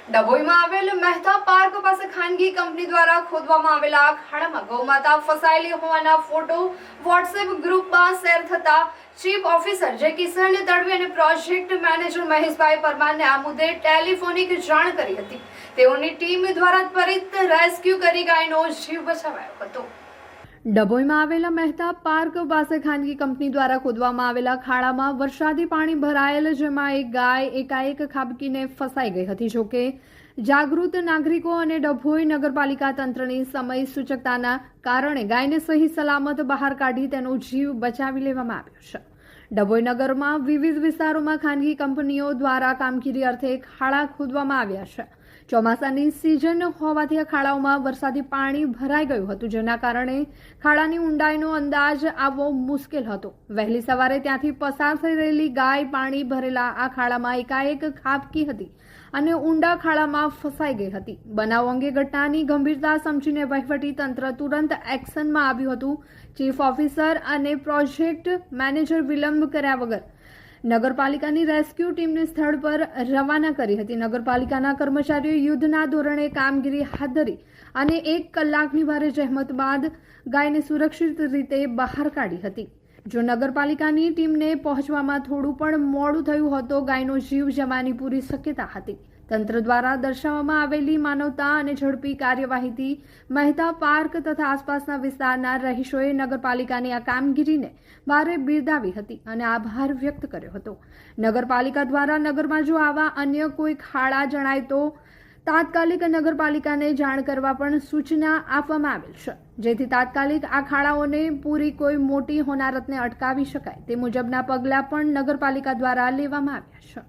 ડભોઈમાં આવેલ મહેતા પાર્ક પાસે ખાનગી કંપની દ્વારા ખોદવામાં આવેલા ખાડામાં ગૌમાતા ફસાયેલી હોવાના ફોટો વોટ્સએપ ગ્રુપમાં શેર થતા ચીફ ઓફિસર જે કિશન તડવી અને પ્રોજેક્ટ મેનેજર મહેશભાઈ પરમારને આ મુદ્દે ટેલિફોનિક જાણ કરી હતી। તેઓની ટીમ દ્વારા ત્વરિત રેસ્ક્યુ કરી ગાયનો જીવ બચાવાયો હતો। ડભોઈમાં આવેલા મહેતા પાર્ક પાસે ખાનગી કંપની દ્વારા ખોદવામાં આવેલા ખાડામાં વરસાદી પાણી ભરાયેલ, જેમાં એક ગાય એકાએક ખાબકીને ફસાઈ ગઈ હતી। જોકે જાગૃત નાગરિકો અને ડભોઈ નગરપાલિકા તંત્રની સમય સૂચકતાના કારણે ગાયને સહી સલામત બહાર કાઢી તેનો જીવ બચાવી લેવામાં આવ્યો છે। ડભોઈ નગરમાં વિવિધ વિસ્તારોમાં ખાનગી કંપનીઓ દ્વારા કામગીરી અર્થે ખાડા ખોદવામાં આવ્યા છે। ચોમાસાની સિઝન હોવાથી આ ખાડાઓમાં વરસાદી પાણી ભરાઈ ગયું હતું, જેના કારણે ખાડાની ઊંડાઈનો અંદાજ આવવો મુશ્કેલ હતો। વહેલી સવારે ત્યાંથી પસાર થઈ રહેલી ગાય પાણી ભરેલા આ ખાડામાં એકાએક ખાબકી હતી અને ઊંડા ખાડામાં ફસાઈ ગઈ હતી। બનાવ અંગે ઘટનાની ગંભીરતા સમજીને વહીવટી તંત્ર તુરંત એક્શનમાં આવ્યું હતું। ચીફ ઓફિસર અને પ્રોજેક્ટ મેનેજર વિલંબ કર્યા વગર નગરપાલિકાની રેસ્ક્યુ ટીમને સ્થળ પર રવાના કરી હતી। નગરપાલિકાના કર્મચારીઓ યુદ્ધના ધોરણે કામગીરી હાથ ધરી અને 1 કલાકની ભારે જહેમત બાદ ગાયને સુરક્ષિત રીતે બહાર કાઢી હતી। જો નગરપાલિકાની ટીમને પહોંચવામાં થોડું પણ મોડું થયું હોત તો ગાયનો જીવ જવાની પૂરી શક્યતા હતી। તંત્ર દ્વારા દર્શાવવામાં આવેલી માનવતા અને ઝડપી કાર્યવાહીથી મહેતા પાર્ક તથા આસપાસના વિસ્તારના રહીશોએ નગરપાલિકાની આ કામગીરીને ભારે બિરદાવી હતી અને આભાર વ્યક્ત કર્યો હતો। નગરપાલિકા દ્વારા નગરમાં જો આવા અન્ય કોઈ ખાડા જણાય તો તાત્કાલિક નગરપાલિકાને જાણ કરવા પણ સૂચના આપવામાં આવેલ છે, જેથી તાત્કાલિક આ ખાડાઓને પૂરી કોઈ મોટી હોનારતને અટકાવી શકાય તે મુજબના પગલાં પણ નગરપાલિકા દ્વારા લેવામાં આવ્યા છે।